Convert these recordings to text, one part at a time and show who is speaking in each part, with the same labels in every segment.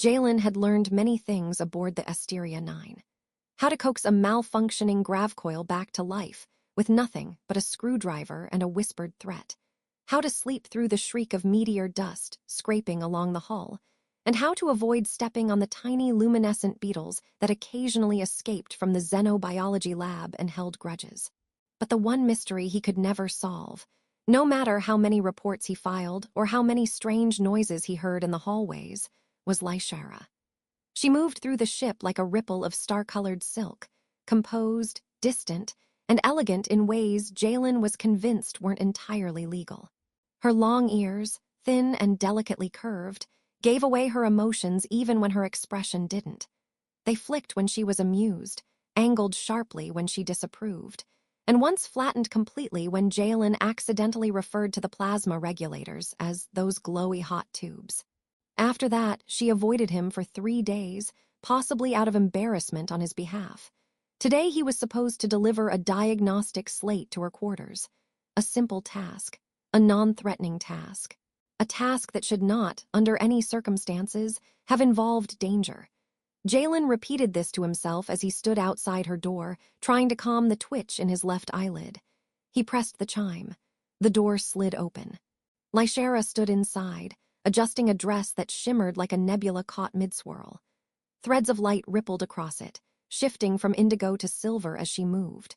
Speaker 1: Jalen had learned many things aboard the Asteria 9. How to coax a malfunctioning grav coil back to life, with nothing but a screwdriver and a whispered threat. How to sleep through the shriek of meteor dust scraping along the hull, and how to avoid stepping on the tiny luminescent beetles that occasionally escaped from the xenobiology lab and held grudges. But the one mystery he could never solve, no matter how many reports he filed or how many strange noises he heard in the hallways, was Lyshara. She moved through the ship like a ripple of star-colored silk, composed, distant, and elegant in ways Jalen was convinced weren't entirely legal. Her long ears, thin and delicately curved, gave away her emotions even when her expression didn't. They flicked when she was amused, angled sharply when she disapproved, and once flattened completely when Jalen accidentally referred to the plasma regulators as those glowy hot tubes. After that, she avoided him for 3 days, possibly out of embarrassment on his behalf. Today he was supposed to deliver a diagnostic slate to her quarters. A simple task, a non-threatening task. A task that should not, under any circumstances, have involved danger. Jalen repeated this to himself as he stood outside her door, trying to calm the twitch in his left eyelid. He pressed the chime. The door slid open. Lyshara stood inside, adjusting a dress that shimmered like a nebula caught mid-swirl. Threads of light rippled across it, shifting from indigo to silver as she moved.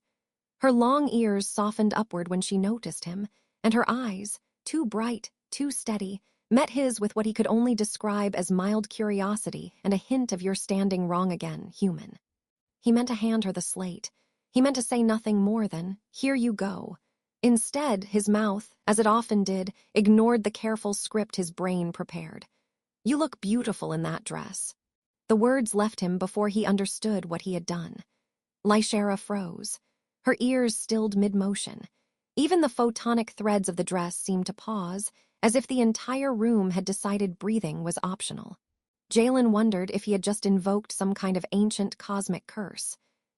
Speaker 1: Her long ears softened upward when she noticed him, and her eyes, too bright, too steady, met his with what he could only describe as mild curiosity and a hint of "you're standing wrong again, human." He meant to hand her the slate. He meant to say nothing more than, "Here you go." Instead, his mouth, as it often did, ignored the careful script his brain prepared. "You look beautiful in that dress." The words left him before he understood what he had done. Lyshara froze. Her ears stilled mid-motion. Even the photonic threads of the dress seemed to pause, as if the entire room had decided breathing was optional. Jalen wondered if he had just invoked some kind of ancient cosmic curse.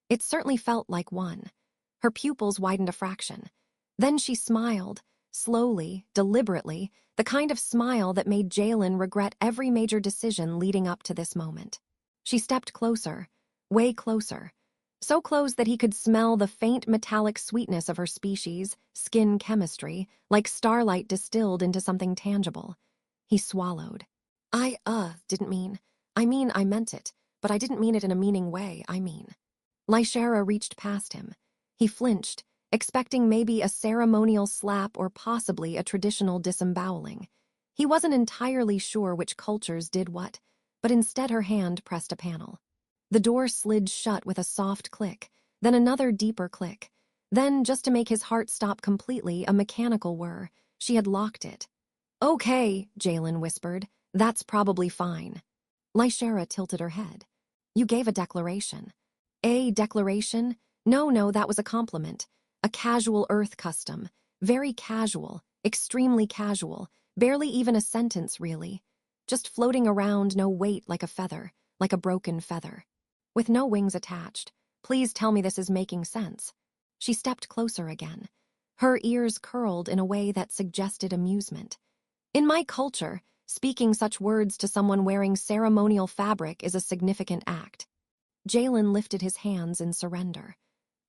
Speaker 1: It certainly felt like one. Her pupils widened a fraction. Then she smiled, slowly, deliberately, the kind of smile that made Jalen regret every major decision leading up to this moment. She stepped closer, way closer, so close that he could smell the faint metallic sweetness of her species, skin chemistry, like starlight distilled into something tangible. He swallowed. I meant it, but I didn't mean it in a meaning way, Lyshara reached past him. He flinched, expecting maybe a ceremonial slap or possibly a traditional disemboweling. He wasn't entirely sure which cultures did what, but instead her hand pressed a panel. The door slid shut with a soft click, then another deeper click. Then, just to make his heart stop completely, a mechanical whir. She had locked it. "Okay," Jalen whispered. "That's probably fine." Lyshara tilted her head. "You gave a declaration." "A declaration? No, that was a compliment. A casual Earth custom. Very casual, extremely casual, barely even a sentence, really. Just floating around, no weight, like a feather, like a broken feather. With no wings attached. Please tell me this is making sense." She stepped closer again. Her ears curled in a way that suggested amusement. "In my culture, speaking such words to someone wearing ceremonial fabric is a significant act." Jalen lifted his hands in surrender.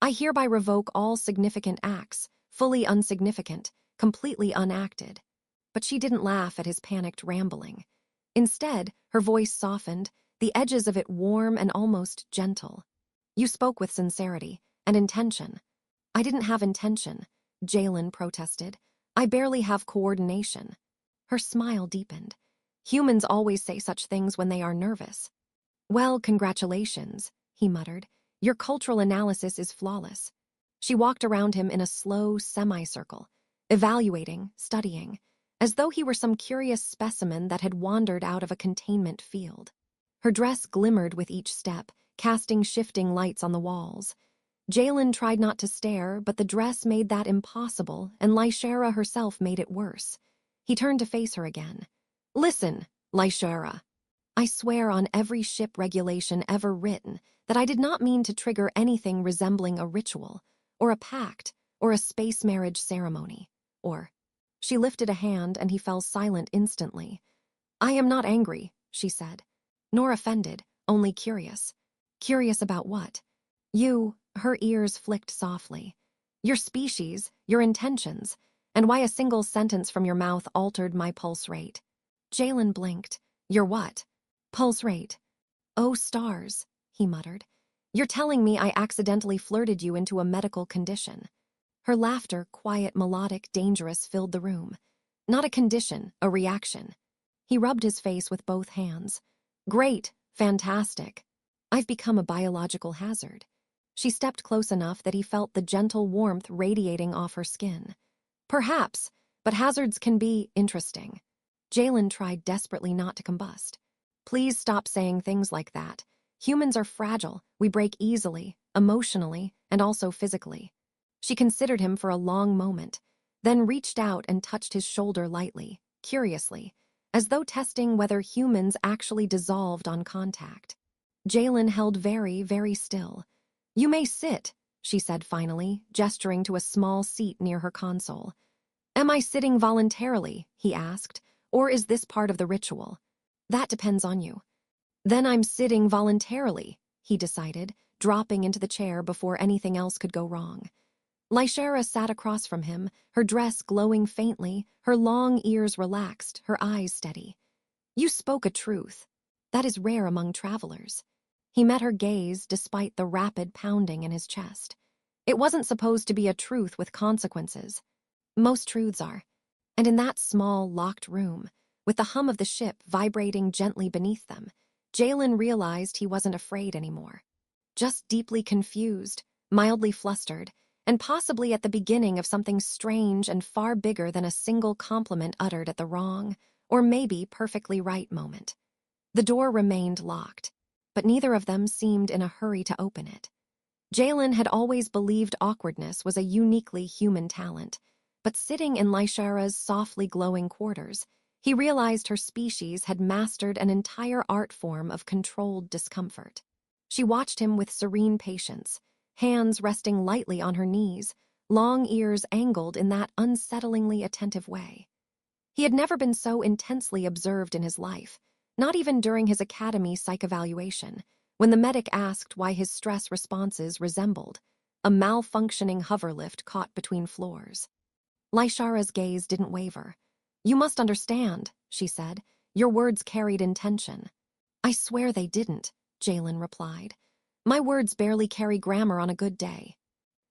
Speaker 1: "I hereby revoke all significant acts, fully unsignificant, completely unacted." But she didn't laugh at his panicked rambling. Instead, her voice softened, the edges of it warm and almost gentle. "You spoke with sincerity and intention." "I didn't have intention," Jalen protested. "I barely have coordination." Her smile deepened. "Humans always say such things when they are nervous." "Well, congratulations," he muttered. "Your cultural analysis is flawless." She walked around him in a slow semicircle, evaluating, studying, as though he were some curious specimen that had wandered out of a containment field. Her dress glimmered with each step, casting shifting lights on the walls. Jalen tried not to stare, but the dress made that impossible, and Lyshara herself made it worse. He turned to face her again. "Listen, Lyshara. I swear on every ship regulation ever written that I did not mean to trigger anything resembling a ritual, or a pact, or a space marriage ceremony, or—" She lifted a hand and he fell silent instantly. "I am not angry," she said. nor offended, only curious. Curious about what? You, her ears flicked softly. Your species, your intentions, and why a single sentence from your mouth altered my pulse rate. Jalen blinked. Your what? Pulse rate. Oh, stars, he muttered. You're telling me I accidentally flirted you into a medical condition. Her laughter, quiet, melodic, dangerous, filled the room. Not a condition, a reaction. He rubbed his face with both hands. Great, fantastic. I've become a biological hazard. She stepped close enough that he felt the gentle warmth radiating off her skin. Perhaps, but hazards can be interesting. Jalen tried desperately not to combust. Please stop saying things like that. Humans are fragile, we break easily, emotionally, and also physically. She considered him for a long moment, then reached out and touched his shoulder lightly, curiously, as though testing whether humans actually dissolved on contact. Jalen held very, very still. You may sit, she said finally, gesturing to a small seat near her console. Am I sitting voluntarily, he asked, or is this part of the ritual? That depends on you. Then I'm sitting voluntarily, he decided, dropping into the chair before anything else could go wrong. Lyshara sat across from him, her dress glowing faintly, her long ears relaxed, her eyes steady. You spoke a truth. That is rare among travelers. He met her gaze despite the rapid pounding in his chest. It wasn't supposed to be a truth with consequences. Most truths are. And in that small, locked room, with the hum of the ship vibrating gently beneath them, Jalen realized he wasn't afraid anymore. Just deeply confused, mildly flustered, and possibly at the beginning of something strange and far bigger than a single compliment uttered at the wrong, or maybe perfectly right moment. The door remained locked, but neither of them seemed in a hurry to open it. Jalen had always believed awkwardness was a uniquely human talent, but sitting in Lyshara's softly glowing quarters, he realized her species had mastered an entire art form of controlled discomfort. She watched him with serene patience, hands resting lightly on her knees, long ears angled in that unsettlingly attentive way. He had never been so intensely observed in his life, not even during his academy psych evaluation, when the medic asked why his stress responses resembled a malfunctioning hoverlift caught between floors. Lyshara's gaze didn't waver. You must understand, she said. Your words carried intention. I swear they didn't, Jalen replied. My words barely carry grammar on a good day.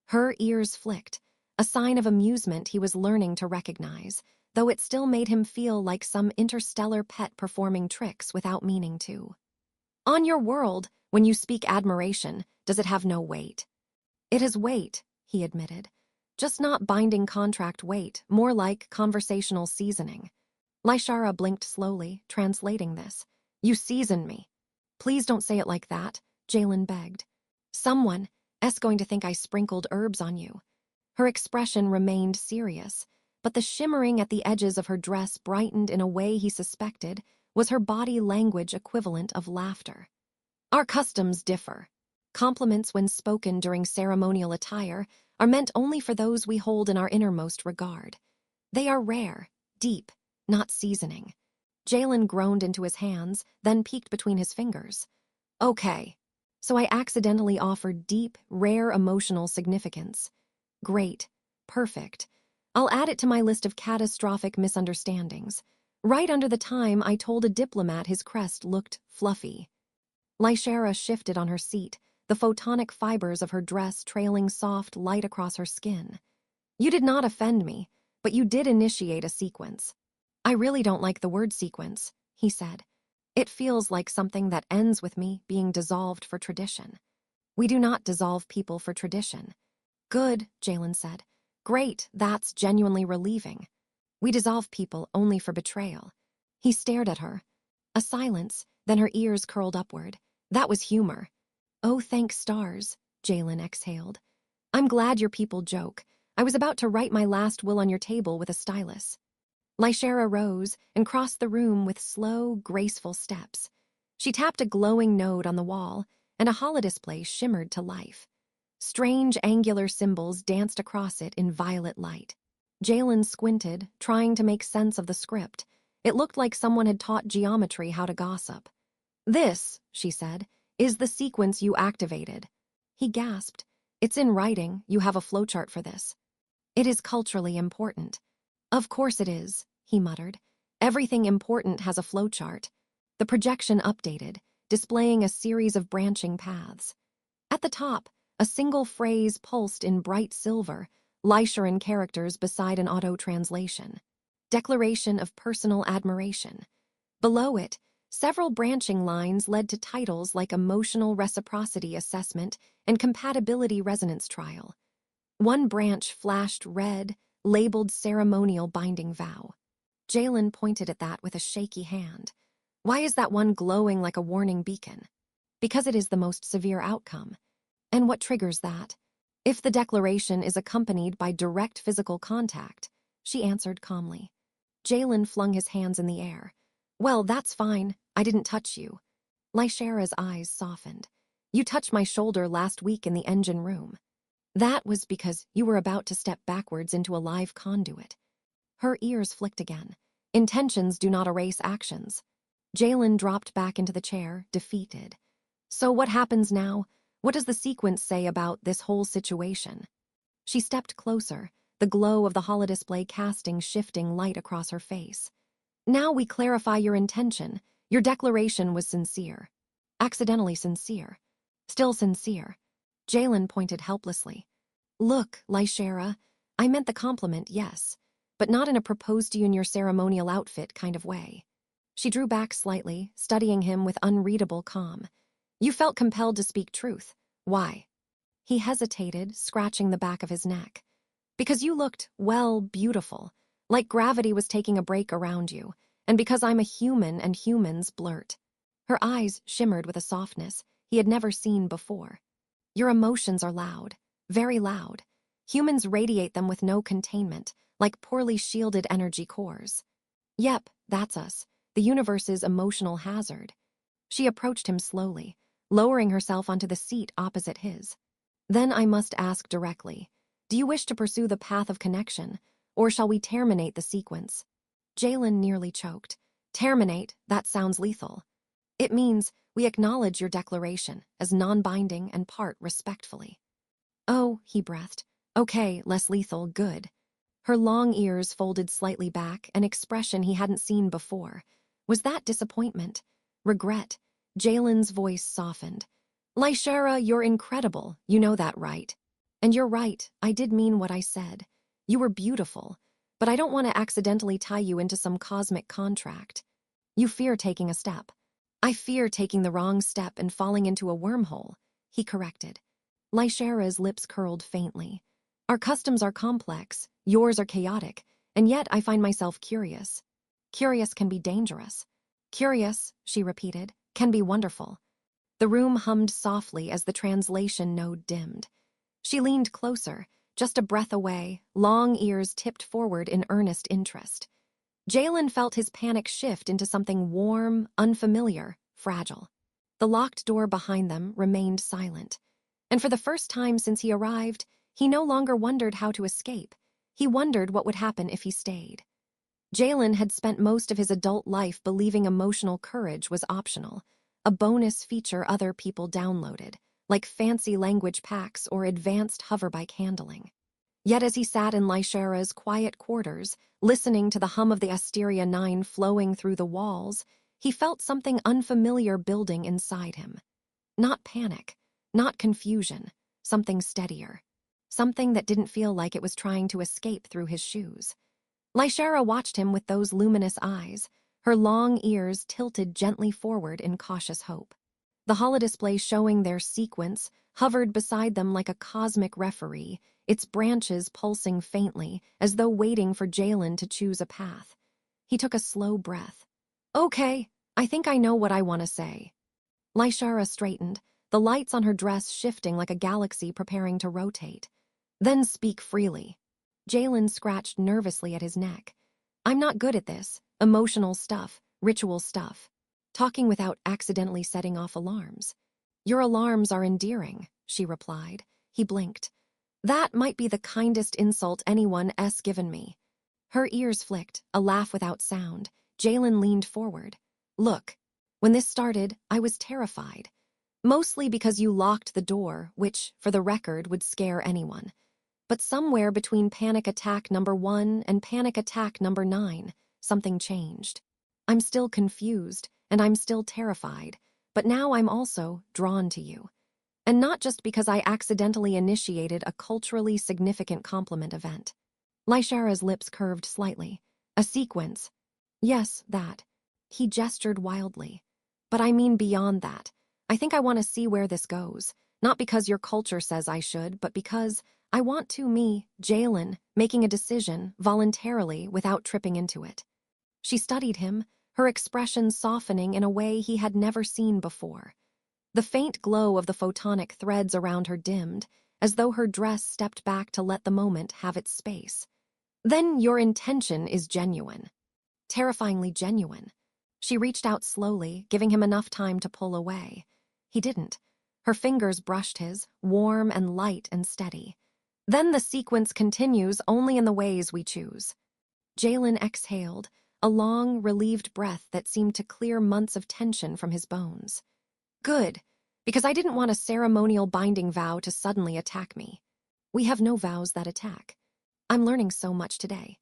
Speaker 1: Her ears flicked, a sign of amusement he was learning to recognize, though it still made him feel like some interstellar pet performing tricks without meaning to. On your world, when you speak admiration, does it have no weight? It has weight, he admitted. Just not binding contract weight, more like conversational seasoning. Lyshara blinked slowly, translating this. You season me. Please don't say it like that, Jalen begged. Someone is going to think I sprinkled herbs on you. Her expression remained serious, but the shimmering at the edges of her dress brightened in a way he suspected was her body language equivalent of laughter. Our customs differ. Compliments when spoken during ceremonial attire are meant only for those we hold in our innermost regard. They are rare, deep, not seasoning. Jalen groaned into his hands, then peeked between his fingers. Okay, so I accidentally offered deep, rare emotional significance. Great, perfect. I'll add it to my list of catastrophic misunderstandings. Right under the time I told a diplomat his crest looked fluffy. Lyshara shifted on her seat, the photonic fibers of her dress trailing soft light across her skin. You did not offend me, but you did initiate a sequence. I really don't like the word sequence, he said. It feels like something that ends with me being dissolved for tradition. We do not dissolve people for tradition. Good, Jalen said. Great, that's genuinely relieving. We dissolve people only for betrayal. He stared at her. A silence, then her ears curled upward. That was humor. Oh, thank stars, Jalen exhaled. I'm glad your people joke. I was about to write my last will on your table with a stylus. Lyshara rose and crossed the room with slow, graceful steps. She tapped a glowing node on the wall, and a holodisplay shimmered to life. Strange angular symbols danced across it in violet light. Jalen squinted, trying to make sense of the script. It looked like someone had taught geometry how to gossip. This, she said, is the sequence you activated. He gasped. It's in writing, you have a flowchart for this. It is culturally important. Of course it is, he muttered. Everything important has a flowchart. The projection updated, displaying a series of branching paths. At the top, a single phrase pulsed in bright silver, Lysheren characters beside an auto-translation. Declaration of personal admiration. Below it, several branching lines led to titles like Emotional Reciprocity Assessment and Compatibility Resonance Trial. One branch flashed red, labeled Ceremonial Binding Vow. Jalen pointed at that with a shaky hand. Why is that one glowing like a warning beacon? Because it is the most severe outcome. And what triggers that? If the declaration is accompanied by direct physical contact, she answered calmly. Jalen flung his hands in the air. Well, that's fine. I didn't touch you. Lyshera's eyes softened. You touched my shoulder last week in the engine room. That was because you were about to step backwards into a live conduit. Her ears flicked again. Intentions do not erase actions. Jalen dropped back into the chair, defeated. So what happens now? What does the sequence say about this whole situation? She stepped closer, the glow of the holodisplay casting shifting light across her face. Now we clarify your intention. Your declaration was sincere. Accidentally sincere. Still sincere. Jalen pointed helplessly. Look, Lyshera, I meant the compliment, yes, but not in a propose-to-you-in-your-ceremonial outfit kind of way. She drew back slightly, studying him with unreadable calm. You felt compelled to speak truth. Why? He hesitated, scratching the back of his neck. Because you looked, well, beautiful, like gravity was taking a break around you, and because I'm a human and humans blurt. Her eyes shimmered with a softness he had never seen before. Your emotions are loud, very loud. Humans radiate them with no containment, like poorly shielded energy cores. Yep, that's us, the universe's emotional hazard. She approached him slowly, lowering herself onto the seat opposite his. Then I must ask directly, do you wish to pursue the path of connection, or shall we terminate the sequence? Jalen nearly choked. Terminate, that sounds lethal. It means we acknowledge your declaration as non-binding and part respectfully. Oh, he breathed. Okay, less lethal, good. Her long ears folded slightly back, an expression he hadn't seen before. Was that disappointment? Regret? Jalen's voice softened. Lyshera, you're incredible, you know that, right? And you're right, I did mean what I said. You were beautiful, but I don't want to accidentally tie you into some cosmic contract. You fear taking a step. I fear taking the wrong step and falling into a wormhole, he corrected. Lyshera's lips curled faintly. Our customs are complex, yours are chaotic, and yet I find myself curious. Curious can be dangerous. Curious, she repeated, can be wonderful. The room hummed softly as the translation node dimmed. She leaned closer, just a breath away, long ears tipped forward in earnest interest. Jalen felt his panic shift into something warm, unfamiliar, fragile. The locked door behind them remained silent. And for the first time since he arrived, he no longer wondered how to escape. He wondered what would happen if he stayed. Jalen had spent most of his adult life believing emotional courage was optional, a bonus feature other people downloaded, like fancy language packs or advanced hoverbike handling. Yet as he sat in Lyshera's quiet quarters, listening to the hum of the Asteria 9 flowing through the walls, he felt something unfamiliar building inside him. Not panic, not confusion, something steadier. Something that didn't feel like it was trying to escape through his shoes. Lyshera watched him with those luminous eyes, her long ears tilted gently forward in cautious hope. The holodisplay showing their sequence hovered beside them like a cosmic referee, its branches pulsing faintly, as though waiting for Jalen to choose a path. He took a slow breath. Okay, I think I know what I want to say. Lyshera straightened, the lights on her dress shifting like a galaxy preparing to rotate. Then speak freely. Jalen scratched nervously at his neck. I'm not good at this, emotional stuff, ritual stuff. Talking without accidentally setting off alarms. Your alarms are endearing, she replied. He blinked. That might be the kindest insult anyone's given me. Her ears flicked, a laugh without sound. Jalen leaned forward. Look. When this started, I was terrified. Mostly because you locked the door, which, for the record, would scare anyone. But somewhere between panic attack number 1 and panic attack number 9, something changed. I'm still confused, and I'm still terrified, but now I'm also drawn to you. And not just because I accidentally initiated a culturally significant compliment event. Lyshara's lips curved slightly. A sequence. Yes, that. He gestured wildly. But I mean beyond that. I think I want to see where this goes. Not because your culture says I should, but because I want to, me, Jalen, making a decision, voluntarily, without tripping into it. She studied him, her expression softening in a way he had never seen before. The faint glow of the photonic threads around her dimmed, as though her dress stepped back to let the moment have its space. Then your intention is genuine. Terrifyingly genuine. She reached out slowly, giving him enough time to pull away. He didn't. Her fingers brushed his, warm and light and steady. Then the sequence continues only in the ways we choose. Jalen exhaled, a long, relieved breath that seemed to clear months of tension from his bones. Good, because I didn't want a ceremonial binding vow to suddenly attack me. We have no vows that attack. I'm learning so much today.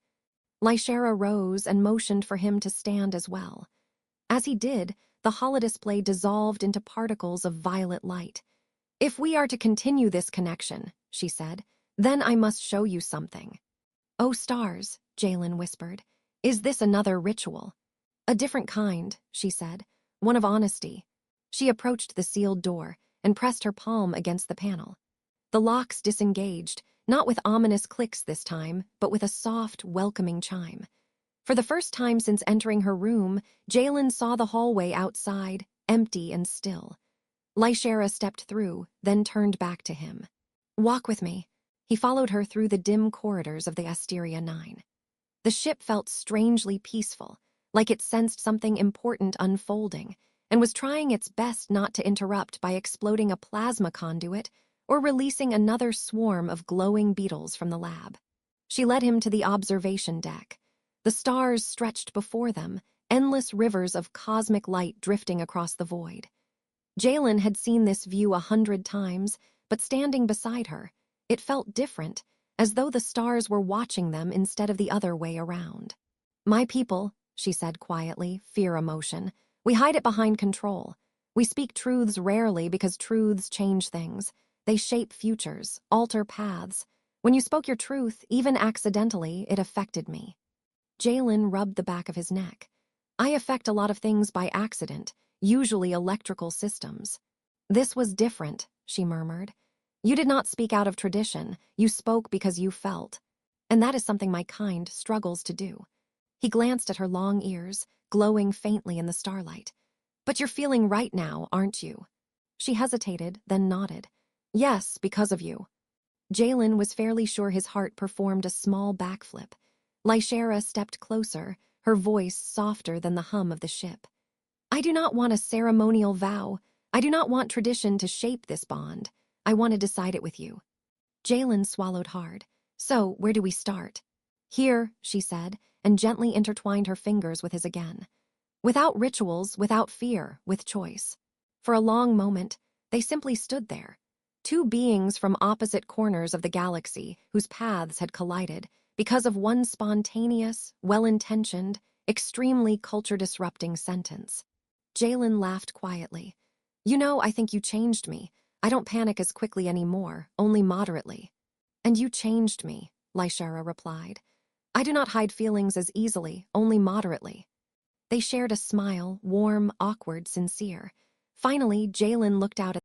Speaker 1: Lyshara rose and motioned for him to stand as well. As he did, the holodisplay dissolved into particles of violet light. If we are to continue this connection, she said, then I must show you something. Oh, stars, Jalen whispered. Is this another ritual? A different kind, she said, one of honesty. She approached the sealed door and pressed her palm against the panel. The locks disengaged, not with ominous clicks this time, but with a soft, welcoming chime. For the first time since entering her room, Jalen saw the hallway outside, empty and still. Lyshara stepped through, then turned back to him. Walk with me. He followed her through the dim corridors of the Asteria 9. The ship felt strangely peaceful, like it sensed something important unfolding, and was trying its best not to interrupt by exploding a plasma conduit or releasing another swarm of glowing beetles from the lab. She led him to the observation deck. The stars stretched before them, endless rivers of cosmic light drifting across the void. Jalen had seen this view 100 times, but standing beside her, it felt different, as though the stars were watching them instead of the other way around. My people, she said quietly, fear emotion. We hide it behind control. We speak truths rarely because truths change things. They shape futures, alter paths. When you spoke your truth, even accidentally, it affected me. Jalen rubbed the back of his neck. I affect a lot of things by accident, usually electrical systems. This was different, she murmured. You did not speak out of tradition. You spoke because you felt. And that is something my kind struggles to do. He glanced at her long ears, glowing faintly in the starlight. But you're feeling right now, aren't you? She hesitated, then nodded. Yes, because of you. Jalen was fairly sure his heart performed a small backflip. Lyshara stepped closer, her voice softer than the hum of the ship. I do not want a ceremonial vow. I do not want tradition to shape this bond. I want to decide it with you. Jalen swallowed hard. So, where do we start? Here, she said, and gently intertwined her fingers with his again. Without rituals, without fear, with choice. For a long moment, they simply stood there. Two beings from opposite corners of the galaxy whose paths had collided because of one spontaneous, well-intentioned, extremely culture-disrupting sentence. Jalen laughed quietly. You know, I think you changed me. I don't panic as quickly anymore, only moderately. And you changed me, Lyshara replied. I do not hide feelings as easily, only moderately. They shared a smile, warm, awkward, sincere. Finally, Jalen looked out at